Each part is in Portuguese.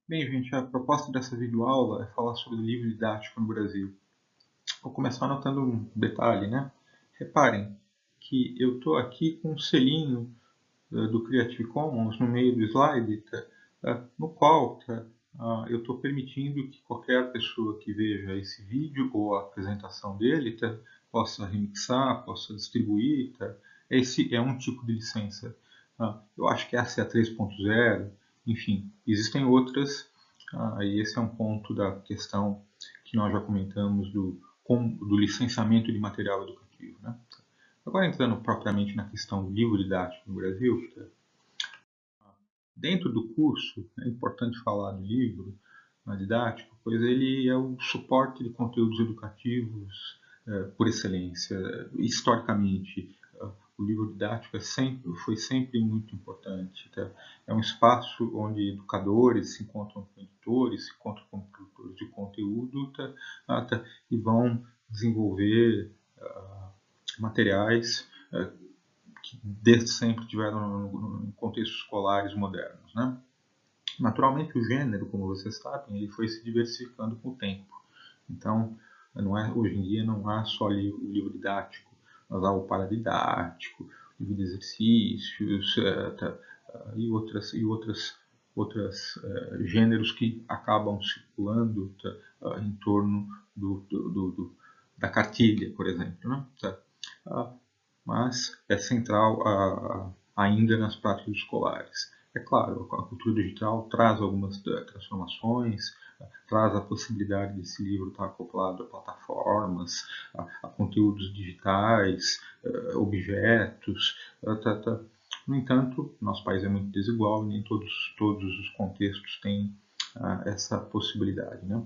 Bem, gente, a proposta dessa videoaula é falar sobre livro didático no Brasil. Vou começar anotando um detalhe, né? Reparem que eu estou aqui com um selinho do Creative Commons no meio do slide, no qual eu estou permitindo que qualquer pessoa que veja esse vídeo ou a apresentação dele possa remixar, possa distribuir. Esse é um tipo de licença. Eu acho que essa é a 3.0. Enfim, existem outras, e esse é um ponto da questão que nós já comentamos do licenciamento de material educativo. Né? Agora, entrando propriamente na questão do livro didático no Brasil, dentro do curso é importante falar do livro didático, pois ele é o suporte de conteúdos educativos por excelência. Historicamente, o livro didático foi sempre muito importante. Tá? É um espaço onde educadores se encontram com editores, se encontram com produtores de conteúdo e vão desenvolver materiais que desde sempre tiveram em contextos escolares modernos. Né? Naturalmente, o gênero, como vocês sabem, ele foi se diversificando com o tempo. Então, hoje em dia não há só o livro didático, mas há o paradidático, livro de exercícios outros gêneros que acabam circulando em torno da cartilha, por exemplo. Né? Mas é central ainda nas práticas escolares. É claro, a cultura digital traz algumas transformações, traz a possibilidade desse livro estar acoplado a plataformas, a conteúdos digitais, objetos. No entanto, nosso país é muito desigual e nem todos os contextos têm essa possibilidade. Né?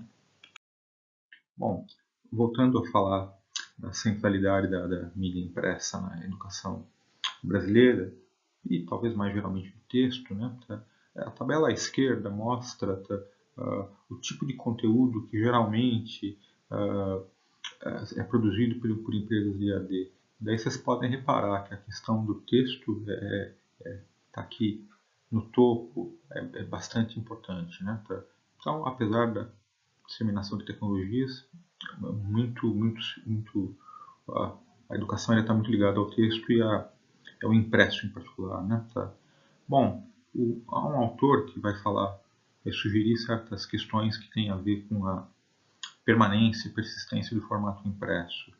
Bom, voltando a falar da centralidade da mídia impressa na educação brasileira, e talvez mais geralmente do texto, né? A tabela à esquerda mostra o tipo de conteúdo que geralmente é produzido por empresas de EAD. Daí vocês podem reparar que a questão do texto está aqui no topo, é bastante importante. Né? Então, apesar da disseminação de tecnologias, a educação está muito ligada ao texto e ao impresso em particular. Né? Bom, há um autor que vai sugerir certas questões que têm a ver com a permanência e persistência do formato impresso.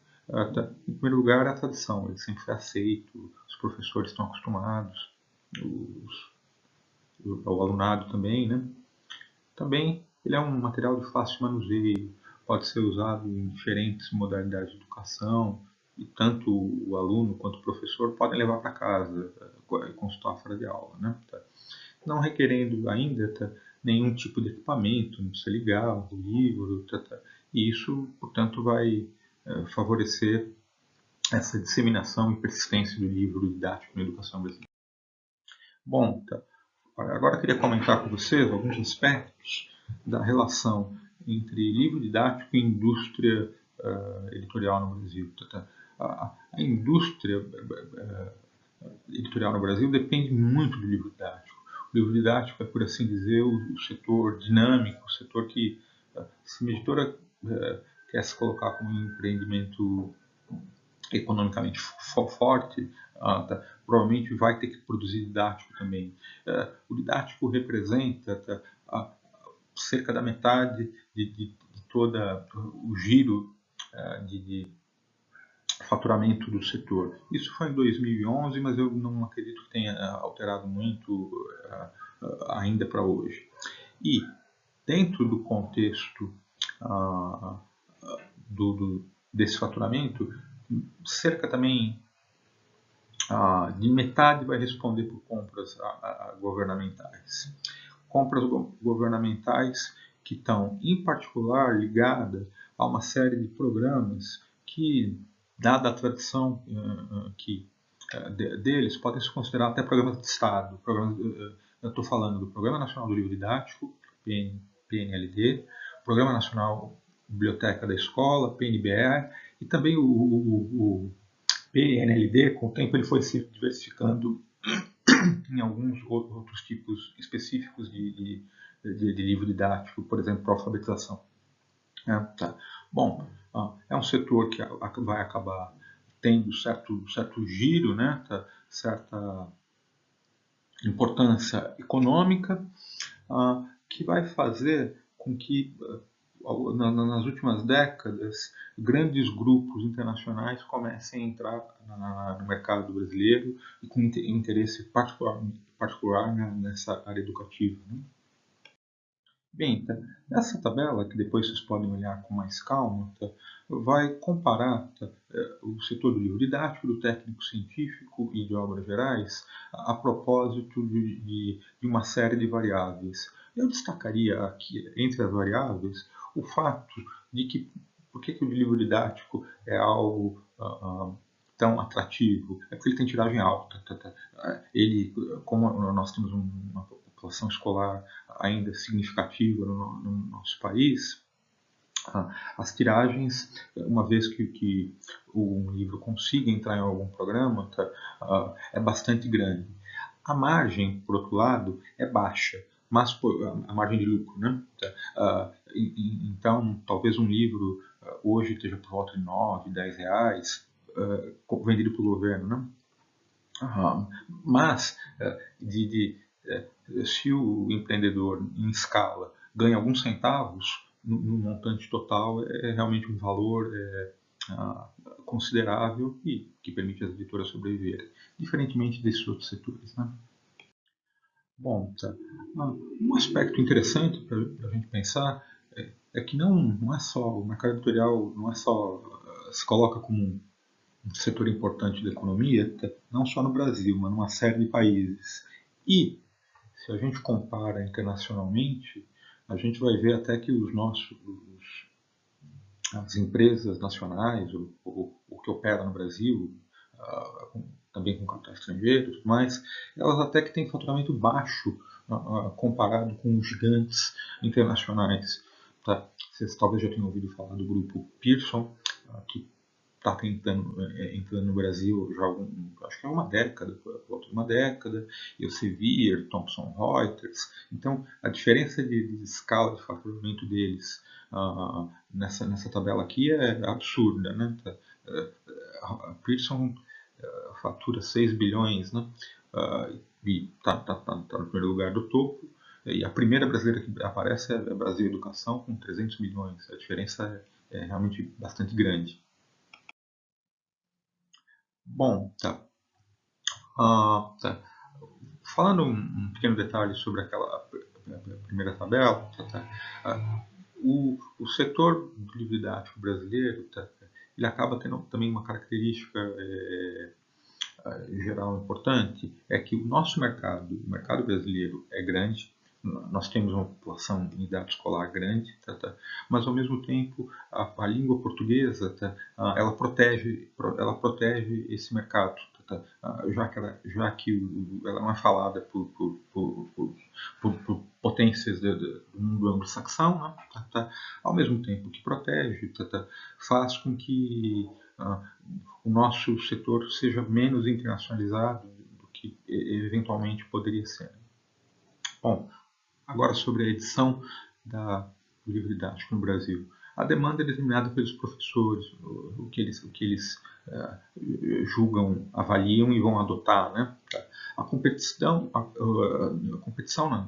Em primeiro lugar, a tradição, ele sempre foi aceito, os professores estão acostumados, o alunado também. Né? Também ele é um material de fácil manuseio, pode ser usado em diferentes modalidades de educação, e tanto o aluno quanto o professor podem levar para casa e consultar fora de aula. Né? Não requerendo ainda nenhum tipo de equipamento, não precisa ligar o livro, e isso, portanto, vai favorecer essa disseminação e persistência do livro didático na educação brasileira. Bom, agora eu queria comentar com vocês alguns aspectos da relação entre livro didático e indústria editorial no Brasil. A indústria editorial no Brasil depende muito do livro didático. O livro didático é, por assim dizer, o setor dinâmico, o setor que, se uma editora quer se colocar como um empreendimento economicamente forte, provavelmente vai ter que produzir didático também. O didático representa cerca da metade de todo o giro de faturamento do setor. Isso foi em 2011, mas eu não acredito que tenha alterado muito ainda para hoje. E dentro do contexto desse faturamento, cerca também de metade vai responder por compras governamentais. Compras governamentais que estão, em particular, ligadas a uma série de programas que, dada a tradição deles, podem se considerar até programas de Estado. Eu estou falando do Programa Nacional do Livro Didático, PNLD, Programa Nacional Biblioteca da Escola, PNBE, e também o PNLD, com o tempo ele foi se diversificando em alguns outros tipos específicos de livro didático, por exemplo, para alfabetização. Tá. Bom, é um setor que vai acabar tendo certo giro, né, certa importância econômica, que vai fazer com que, nas últimas décadas, grandes grupos internacionais comecem a entrar no mercado brasileiro e com interesse particular nessa área educativa, né? Bem, essa tabela, que depois vocês podem olhar com mais calma, vai comparar o setor do livro didático, do técnico científico e de obras gerais a propósito de uma série de variáveis. Eu destacaria aqui, entre as variáveis, o fato de que por que o livro didático é algo tão atrativo? É porque ele tem tiragem alta. Ele, como nós temos uma população escolar ainda significativa no nosso país, as tiragens, uma vez que um livro consiga entrar em algum programa, é bastante grande. A margem, por outro lado, é baixa, mas a margem de lucro, né? Então, talvez um livro hoje esteja por volta de 9, 10 reais, vendido pelo governo, né? Mas, se o empreendedor em escala ganha alguns centavos, no montante total é realmente um valor considerável e que permite às editoras sobreviverem, diferentemente desses outros setores, né? Bom, um aspecto interessante para a gente pensar é que não é só, o mercado editorial não é só se coloca como um setor importante da economia, não só no Brasil, mas numa série de países. E se a gente compara internacionalmente, a gente vai ver até que as empresas nacionais, o que opera no Brasil, também com capital estrangeiro, mas elas até que têm faturamento baixo comparado com os gigantes internacionais. Tá? Vocês talvez já tenham ouvido falar do grupo Pearson, que está entrando no Brasil já acho que é uma década, por volta de uma década, Elsevier, Thomson Reuters. Então, a diferença de escala de faturamento deles nessa tabela aqui é absurda, né? A Pearson fatura 6 bilhões, né? E está no primeiro lugar do topo. E a primeira brasileira que aparece é a Brasil Educação, com 300 milhões. A diferença é realmente bastante grande. Bom, tá. Falando um pequeno detalhe sobre aquela primeira tabela, o setor do livro didático brasileiro, ele acaba tendo também uma característica geral importante, é que o nosso mercado, o mercado brasileiro é grande, nós temos uma população em idade escolar grande, mas ao mesmo tempo a língua portuguesa ela protege esse mercado, já que ela não é falada por potências do mundo anglo-saxão, né, ao mesmo tempo que protege, faz com que o nosso setor seja menos internacionalizado do que eventualmente poderia ser. Bom, agora sobre a edição do livro didático no Brasil. A demanda é determinada pelos professores, o que eles julgam, avaliam e vão adotar, né? A competição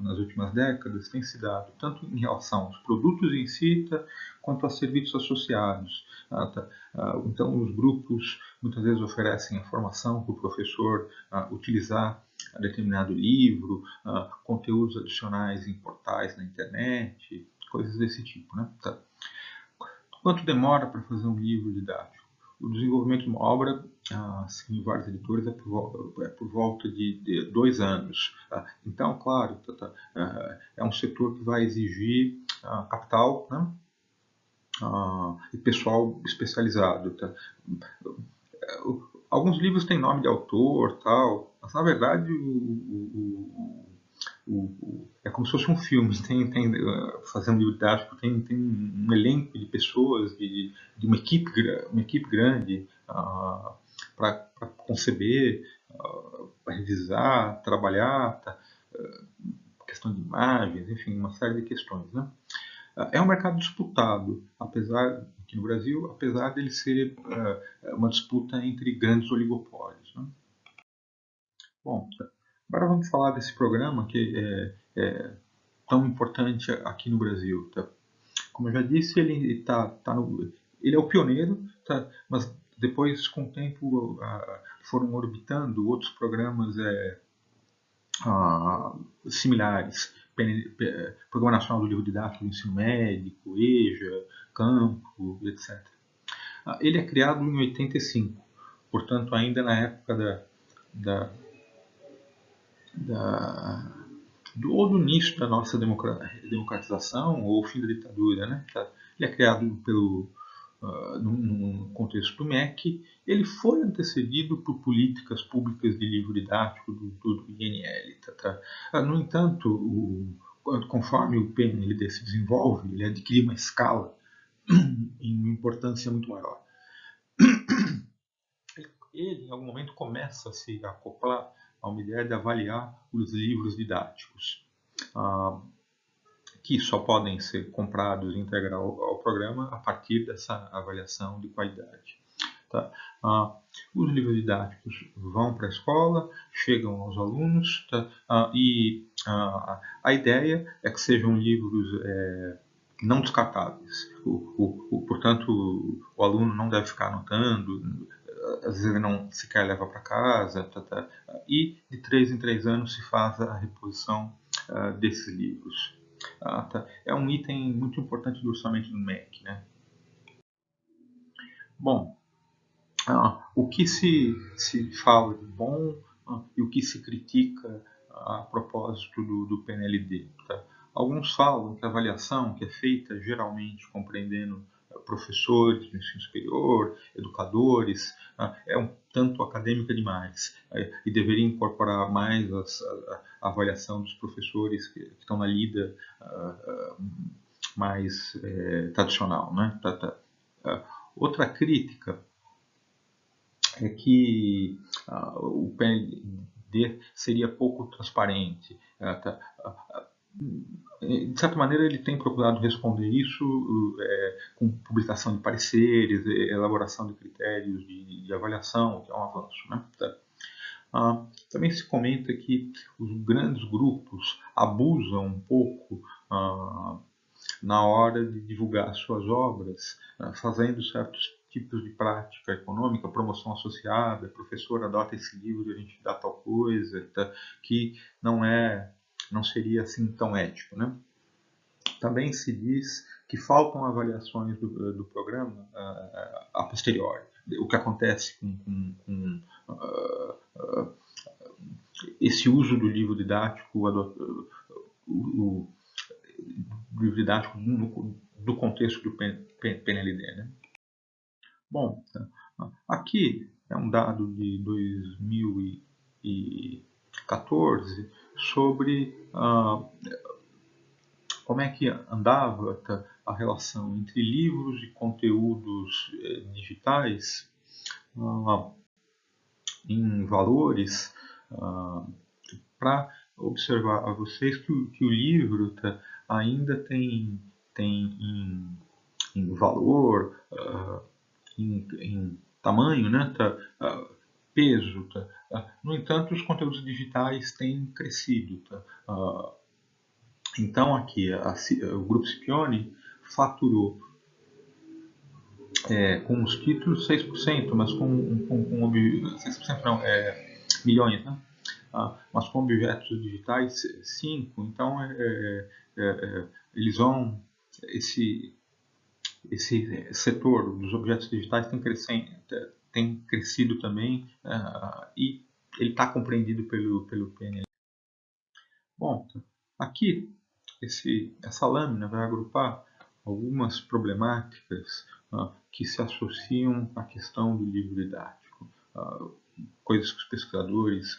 nas últimas décadas tem se dado tanto em relação aos produtos em si, quanto a serviços associados. Então, os grupos muitas vezes oferecem a formação para o professor utilizar determinado livro, conteúdos adicionais em portais na internet, coisas desse tipo, né? Quanto demora para fazer um livro didático? O desenvolvimento de uma obra, segundo vários editores, é por volta de 2 anos. Então, claro, é um setor que vai exigir capital, né? E pessoal especializado. Alguns livros têm nome de autor, tal, mas na verdade é como se fosse um filme. Fazendo livro didático tem um elenco de pessoas, de uma equipe grande para conceber revisar, trabalhar, questão de imagens, enfim, uma série de questões, né? É um mercado disputado, aqui no Brasil, apesar dele ser uma disputa entre grandes oligopólios, né? Bom, agora vamos falar desse programa que é tão importante aqui no Brasil. Tá? Como eu já disse, ele é o pioneiro, tá? Mas depois, com o tempo, foram orbitando outros programas similares. Programa Nacional do Livro Didático do Ensino Médico, EJA, Campo, etc. Ele é criado em 85, portanto, ainda na época da, da ou do início da nossa democratização ou fim da ditadura, né? Ele é criado num contexto do MEC. Ele foi antecedido por políticas públicas de livro didático do INL. No entanto, conforme o PNLD se desenvolve, ele adquire uma escala em uma importância muito maior. Ele, em algum momento, começa a se acoplar a uma ideia de avaliar os livros didáticos, que só podem ser comprados e integrados ao programa a partir dessa avaliação de qualidade. Tá? Os livros didáticos vão para a escola, chegam aos alunos, tá? E a ideia é que sejam livros não descartáveis. Portanto, o aluno não deve ficar anotando, às vezes ele não sequer leva para casa, e de 3 em 3 anos se faz a reposição desses livros. É um item muito importante do orçamento do MEC. Né? Bom, o que se fala de bom e o que se critica a propósito do PNLD. Tá? Alguns falam que a avaliação, que é feita geralmente compreendendo professores do ensino superior, educadores, é um tanto acadêmica demais e deveria incorporar mais a avaliação dos professores que estão na lida mais tradicional. Né? Outra crítica é que o PNLD seria pouco transparente. De certa maneira, ele tem procurado responder isso com publicação de pareceres, elaboração de critérios de avaliação, o que é um avanço. Né? Também se comenta que os grandes grupos abusam um pouco na hora de divulgar suas obras, fazendo certos tipos de prática econômica, promoção associada, professor adota esse livro, a gente dá tal coisa, que não seria assim tão ético. Né? Também se diz que faltam avaliações do programa a posteriori. O que acontece com esse uso do livro didático, o livro didático do contexto do PNLD. Né? Bom, aqui é um dado de 2014 sobre como é que andava a relação entre livros e conteúdos digitais em valores, para observar a vocês que o livro ainda tem em valor, em tamanho, né, peso. No entanto, os conteúdos digitais têm crescido. Então, aqui, o Grupo Scipione faturou com os títulos 6%, mas com 6% não, milhões, né? Mas com objetos digitais 5%. Então, eles vão... Esse setor dos objetos digitais tem crescido também e ele está compreendido pelo PNL. Bom, aqui essa lâmina vai agrupar algumas problemáticas que se associam à questão do livro didático, coisas que os pesquisadores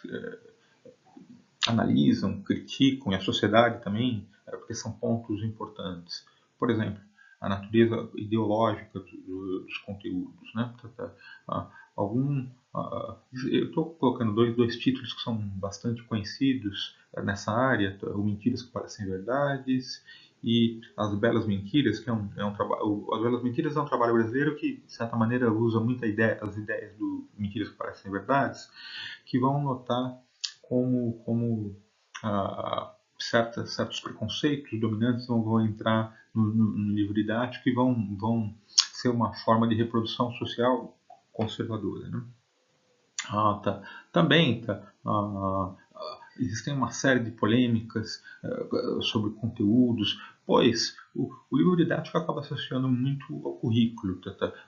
analisam, criticam, e a sociedade também, porque são pontos importantes. Por exemplo, a natureza ideológica dos conteúdos. Né? Eu estou colocando dois títulos que são bastante conhecidos nessa área, o Mentiras que Parecem Verdades e As Belas Mentiras, que é um trabalho. As Belas Mentiras é um trabalho brasileiro que, de certa maneira, usa muito as ideias do Mentiras que Parecem Verdades, que vão notar como certos preconceitos dominantes vão entrar no livro didático e vão ser uma forma de reprodução social conservadora, né? Tá. Também existem uma série de polêmicas sobre conteúdos, pois o livro didático acaba associando muito ao currículo.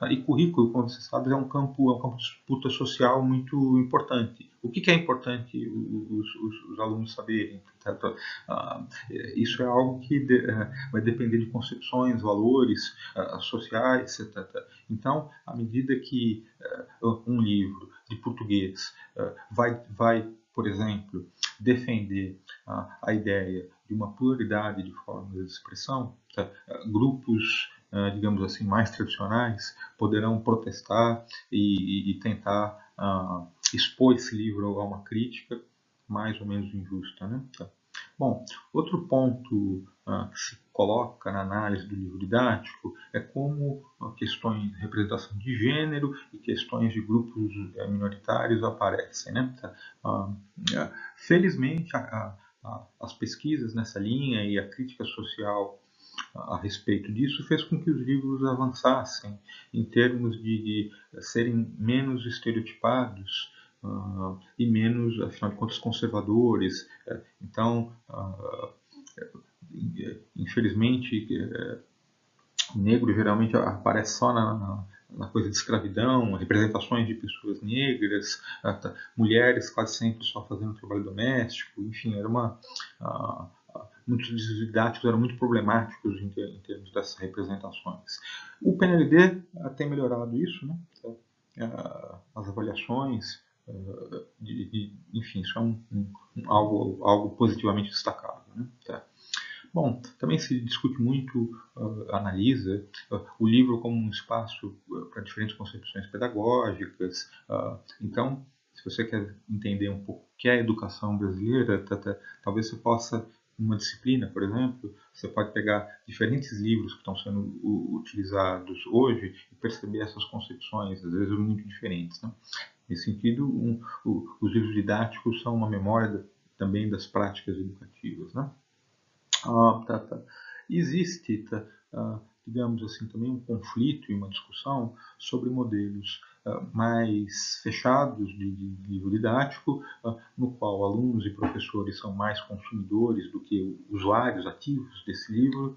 E currículo, como você sabe, é um campo de disputa social muito importante. O que é importante os alunos saberem? Isso é algo que vai depender de concepções, valores sociais. Então, à medida que um livro de português vai, por exemplo, defender a ideia de uma pluralidade de formas de expressão, grupos, digamos assim, mais tradicionais poderão protestar e tentar expor esse livro a uma crítica mais ou menos injusta, né? Bom, outro ponto que se coloca na análise do livro didático é como questões de representação de gênero e questões de grupos minoritários aparecem, né? Felizmente, as pesquisas nessa linha e a crítica social a respeito disso fez com que os livros avançassem em termos de serem menos estereotipados e menos, afinal de contas, conservadores. Então, infelizmente, o negro geralmente aparece só na coisa de escravidão, representações de pessoas negras, mulheres quase sempre só fazendo trabalho doméstico, enfim, era muitos didáticos eram muito problemáticos em termos dessas representações. O PNLD tem melhorado isso, né? As avaliações, enfim, isso é algo positivamente destacável, né? Bom, também se discute muito, analisa o livro como um espaço para diferentes concepções pedagógicas. Então, se você quer entender um pouco o que é a educação brasileira, talvez você possa, numa disciplina, por exemplo, você pode pegar diferentes livros que estão sendo utilizados hoje e perceber essas concepções, às vezes muito diferentes, né? Nesse sentido, os livros didáticos são uma memória também das práticas educativas, né? Existe, digamos assim, também um conflito e uma discussão sobre modelos mais fechados de livro didático, no qual alunos e professores são mais consumidores do que usuários ativos desse livro,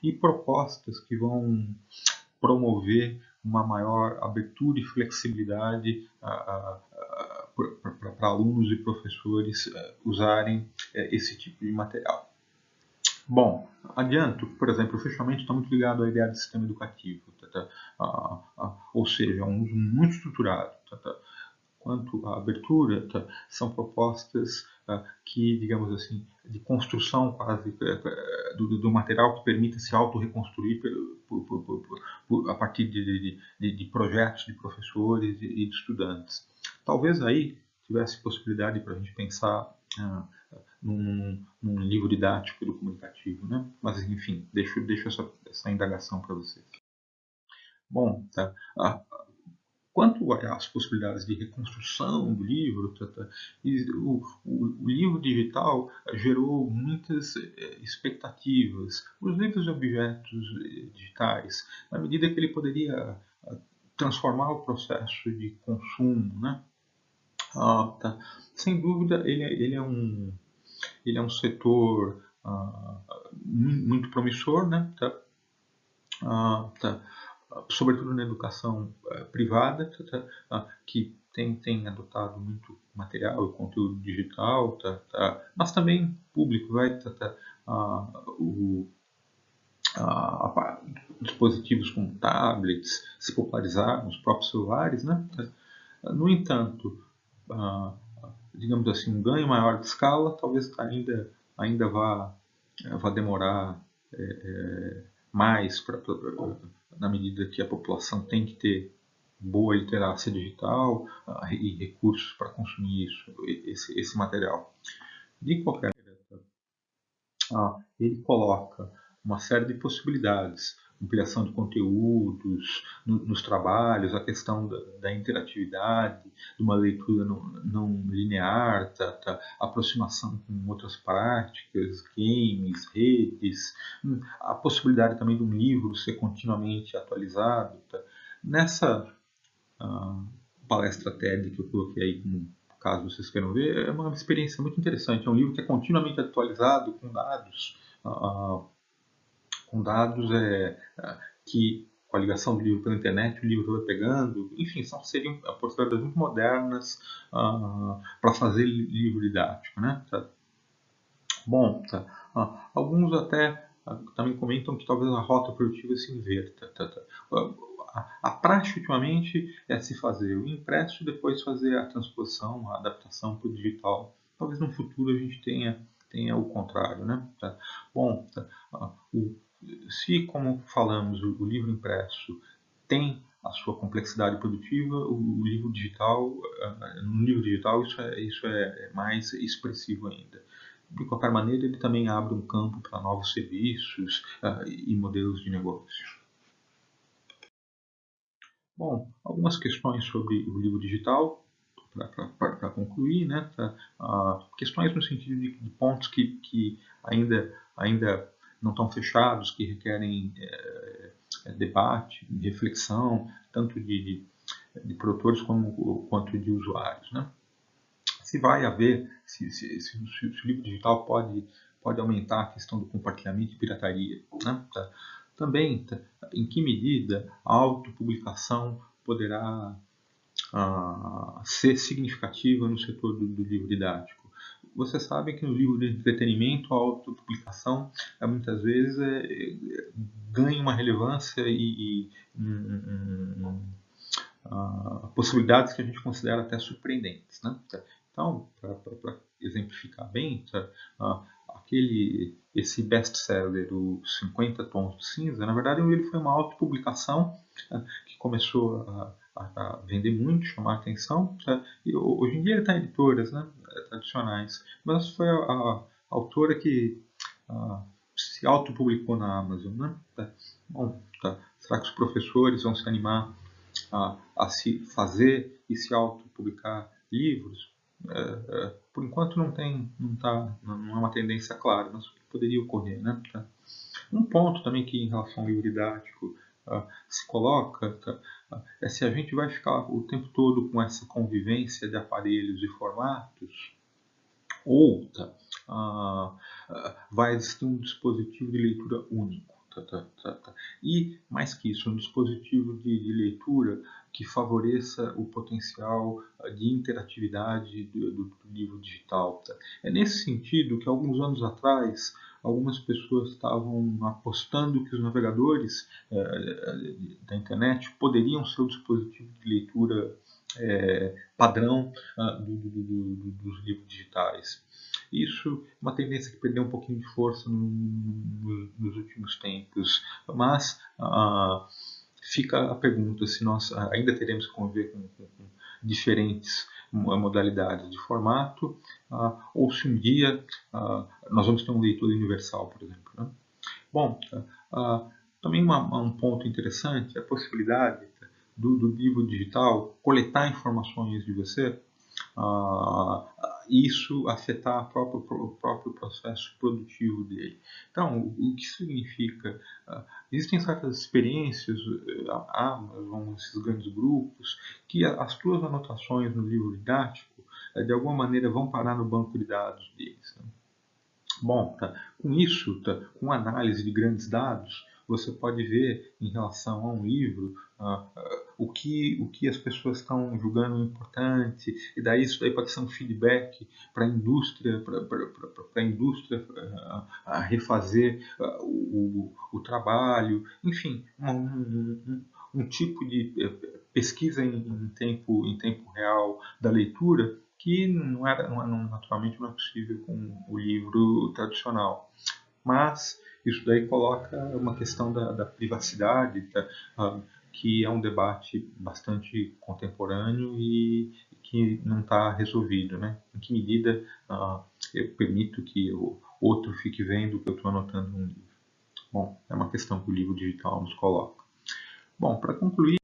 e propostas que vão promover uma maior abertura e flexibilidade para alunos e professores usarem esse tipo de material. Bom, adianto, por exemplo, o fechamento está muito ligado à ideia de sistema educativo, ou seja, um uso muito estruturado. Quanto à abertura, são propostas que, digamos assim, de construção quase do material que permita se auto-reconstruir a partir de projetos de professores e de estudantes. Talvez aí tivesse possibilidade para a gente pensar num livro didático do comunicativo, né? Mas enfim, deixo essa indagação para vocês. Bom, quanto às possibilidades de reconstrução do livro, o livro digital gerou muitas expectativas. Os livros de objetos digitais, na medida que ele poderia transformar o processo de consumo, né? Sem dúvida, ele é um setor muito promissor, né? Sobretudo na educação privada, que tem adotado muito material e conteúdo digital, mas também público, dispositivos como tablets se popularizaram, os próprios celulares, né? No entanto, digamos assim, um ganho maior de escala talvez ainda vá demorar mais na medida que a população tem que ter boa literacia digital e recursos para consumir esse material. De qualquer maneira, ele coloca uma série de possibilidades, ampliação de conteúdos nos trabalhos, a questão da interatividade, de uma leitura não linear, aproximação com outras práticas, games, redes, a possibilidade também de um livro ser continuamente atualizado. Nessa palestra TED que eu coloquei aí, como caso vocês queiram ver, é uma experiência muito interessante. É um livro que é continuamente atualizado com dados que, com a ligação do livro pela internet, o livro vai pegando. Enfim, seriam possibilidades muito modernas para fazer livro didático, né? Bom, alguns até também comentam que talvez a rota produtiva se inverta. A prática ultimamente é se fazer o impresso e depois fazer a transposição, a adaptação para o digital. Talvez no futuro a gente tenha o contrário, né? Bom, se, como falamos, o livro impresso tem a sua complexidade produtiva, o livro digital, no livro digital isso é mais expressivo ainda. De qualquer maneira, ele também abre um campo para novos serviços e modelos de negócio. Bom, algumas questões sobre o livro digital, para concluir, né? Questões no sentido de pontos que ainda não estão fechados, que requerem debate, reflexão, tanto de produtores quanto de usuários, né? Se vai haver, se o livro digital pode aumentar a questão do compartilhamento e pirataria, né? Também, em que medida a autopublicação poderá ser significativa no setor do livro didático. Vocês sabem que no livro de entretenimento a autopublicação muitas vezes ganha uma relevância e possibilidades que a gente considera até surpreendentes, né? Então, para exemplificar bem, esse best-seller, o 50 Tons de Cinza, na verdade ele foi uma autopublicação que começou a vender muito, chamar a atenção, e hoje em dia ele está em editoras, né, tradicionais, mas foi a autora que se autopublicou na Amazon, né? Bom, será que os professores vão se animar a se fazer e se autopublicar livros? Por enquanto não é uma tendência clara, mas poderia ocorrer, né? Um ponto também que em relação ao livro didático se coloca é se a gente vai ficar o tempo todo com essa convivência de aparelhos e formatos ou vai existir um dispositivo de leitura único. E, mais que isso, um dispositivo de leitura que favoreça o potencial de interatividade do livro digital. É nesse sentido que, alguns anos atrás, algumas pessoas estavam apostando que os navegadores da internet poderiam ser o dispositivo de leitura padrão dos livros digitais. Isso é uma tendência que perdeu um pouquinho de força nos últimos tempos, mas fica a pergunta se nós ainda teremos que conviver com diferentes modalidades de formato, ou se um dia nós vamos ter um leitor universal, por exemplo, né? Bom, também um ponto interessante é a possibilidade do livro digital coletar informações de você, isso afetar o próprio processo produtivo dele. Então, o que significa? Existem certas experiências, a Amazon, esses grandes grupos, que as tuas anotações no livro didático, de alguma maneira, vão parar no banco de dados deles, né? Bom, com isso, com análise de grandes dados, você pode ver em relação a um livro o que as pessoas estão julgando importante, e daí isso daí pode ser um feedback para a indústria, para a indústria refazer o trabalho, enfim, um tipo de pesquisa em tempo real da leitura que naturalmente não é possível com o livro tradicional. Mas isso daí coloca uma questão da privacidade, que é um debate bastante contemporâneo e que não está resolvido, né? Em que medida eu permito que o outro fique vendo o que eu estou anotando num livro? Bom, é uma questão que o livro digital nos coloca. Bom, para concluir,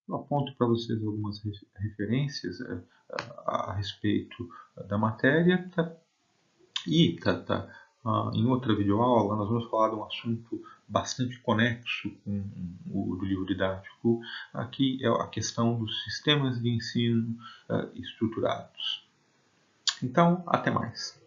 eu aponto para vocês algumas referências a respeito da matéria e em outra videoaula nós vamos falar de um assunto bastante conexo com o do livro didático. Aqui é a questão dos sistemas de ensino estruturados. Então, até mais.